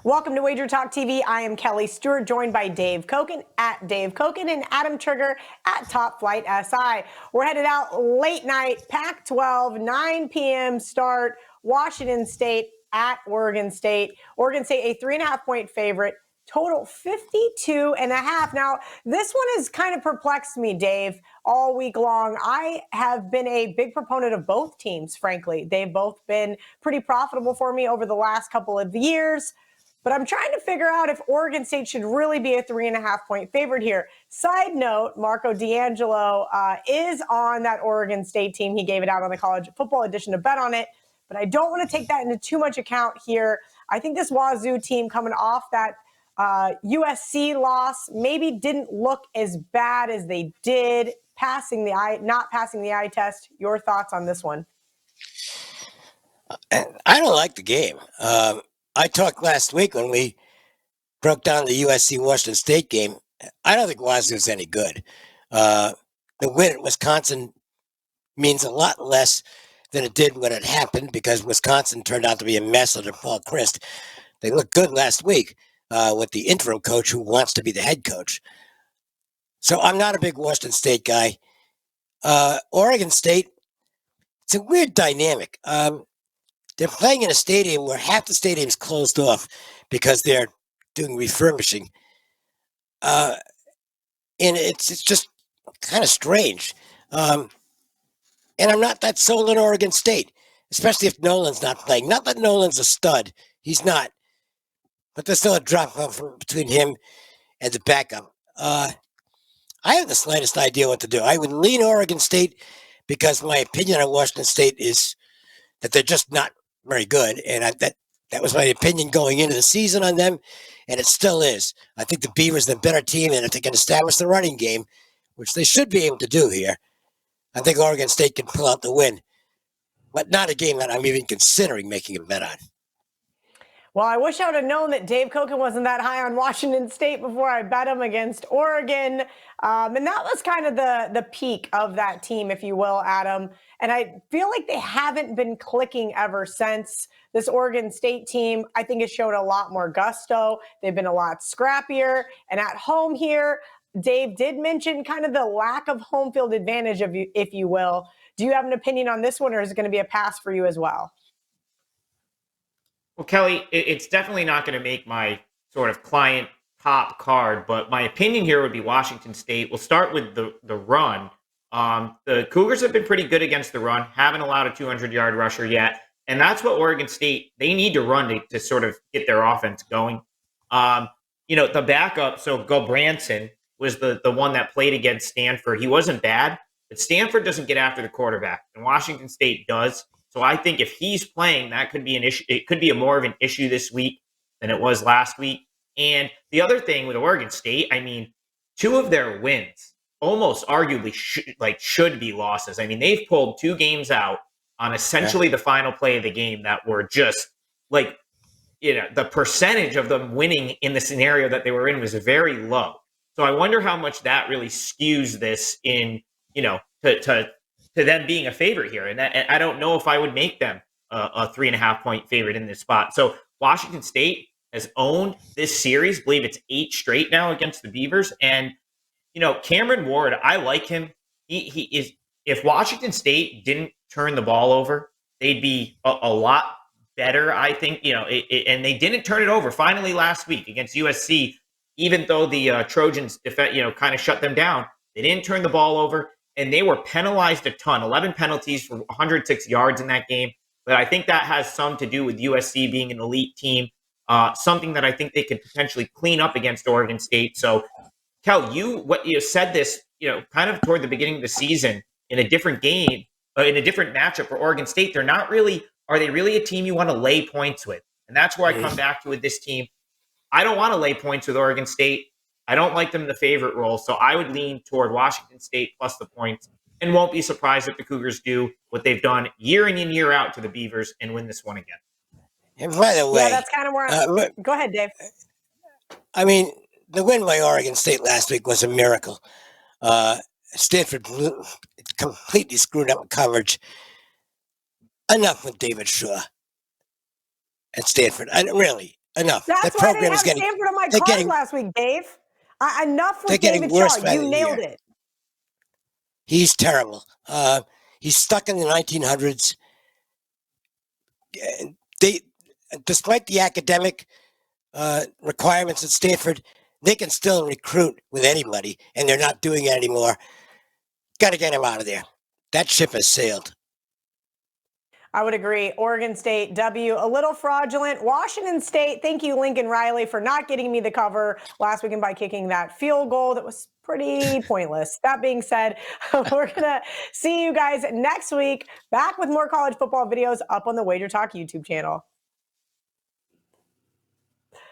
Welcome to Wager Talk TV. I am Kelly Stewart, joined by Dave Cokin at Dave Cokin and Adam Trigger at Top Flight SI. We're headed out late night, Pac-12, 9 p.m. start, Washington State at Oregon State. Oregon State, a 3.5-point favorite. Total 52.5. Now, this one has kind of perplexed me, Dave, all week long. I have been a big proponent of both teams, frankly. They've both been pretty profitable for me over the last couple of years. But I'm trying to figure out if Oregon State should really be a 3.5-point favorite here. Side note, Marco D'Angelo is on that Oregon State team. He gave it out on the college football edition to bet on it. But I don't want to take that into too much account here. I think this Wazoo team coming off that USC loss maybe didn't look as bad as they did, not passing the eye test. Your thoughts on this one? I don't like the game. I talked last week when we broke down the USC-Washington State game. I don't think Wazoo's any good. The win at Wisconsin means a lot less than it did when it happened because Wisconsin turned out to be a mess under Paul Chryst. They looked good last week with the interim coach who wants to be the head coach. So I'm not a big Washington State guy. Oregon State, it's a weird dynamic. They're playing in a stadium where half the stadium's closed off because they're doing refurbishing. And it's just kind of strange. And I'm not that sold on Oregon State, especially if Nolan's not playing. Not that Nolan's a stud. He's not. But there's still a drop-off between him and the backup. I have the slightest idea what to do. I would lean Oregon State because my opinion on Washington State is that they're just not very good. And that was my opinion going into the season on them, and it still is. I think the Beavers are the better team, and if they can establish the running game, which they should be able to do here, I think Oregon State can pull out the win. But not a game that I'm even considering making a bet on. Well, I wish I would have known that Dave Cokin wasn't that high on Washington State before I bet him against Oregon. And that was kind of the peak of that team, if you will, Adam. And I feel like they haven't been clicking ever since. This Oregon State team, I think, has shown a lot more gusto. They've been a lot scrappier. And at home here, Dave did mention kind of the lack of home field advantage, if you will. Do you have an opinion on this one, or is it going to be a pass for you as well? Well, Kelly, it's definitely not going to make my sort of client top card, but my opinion here would be Washington State. We'll start with the run. The Cougars have been pretty good against the run, haven't allowed a 200-yard rusher yet, and that's what Oregon State, they need to run to sort of get their offense going. The backup, so Gulbranson was the one that played against Stanford. He wasn't bad, but Stanford doesn't get after the quarterback, and Washington State does. So I think if he's playing, that could be an issue. It could be more of an issue this week than it was last week. And the other thing with Oregon State, I mean, two of their wins almost arguably should be losses. I mean, they've pulled two games out on essentially the final play of the game that were just the percentage of them winning in the scenario that they were in was very low. So I wonder how much that really skews this in, to them being a favorite here. And I don't know if I would make them a 3.5-point favorite in this spot. So Washington State has owned this series. I believe it's 8 straight now against the Beavers. And, Cameron Ward, I like him. He is, if Washington State didn't turn the ball over, they'd be a lot better, I think, and they didn't turn it over finally last week against USC, even though the Trojans, kind of shut them down. They didn't turn the ball over. And they were penalized a ton, 11 penalties for 106 yards in that game. But I think that has some to do with USC being an elite team, something that I think they could potentially clean up against Oregon State. So, Kel, you said this, kind of toward the beginning of the season in a different game, in a different matchup for Oregon State. Are they really a team you want to lay points with? And that's where I come back to with this team. I don't want to lay points with Oregon State. I don't like them in the favorite role, so I would lean toward Washington State plus the points and won't be surprised if the Cougars do what they've done year in and year out to the Beavers and win this one again. And by the way, that's kind of where go ahead, Dave. I mean, the win by Oregon State last week was a miracle. Stanford completely screwed up coverage. Enough with David Shaw at Stanford. Really, Enough. That's That why I didn't program is have getting. Stanford on my They're card getting. last week, Dave. Enough They're with getting David Shaw. worse by You the nailed year. it. He's terrible. He's stuck in the 1900s. They, despite the academic requirements at Stanford, they can still recruit with anybody, and they're not doing it anymore. Got to get him out of there. That ship has sailed. I would agree. Oregon State, W, a little fraudulent. Washington State, thank you, Lincoln Riley, for not getting me the cover last weekend by kicking that field goal that was pretty pointless. That being said, we're going to see you guys next week back with more college football videos up on the Wager Talk YouTube channel.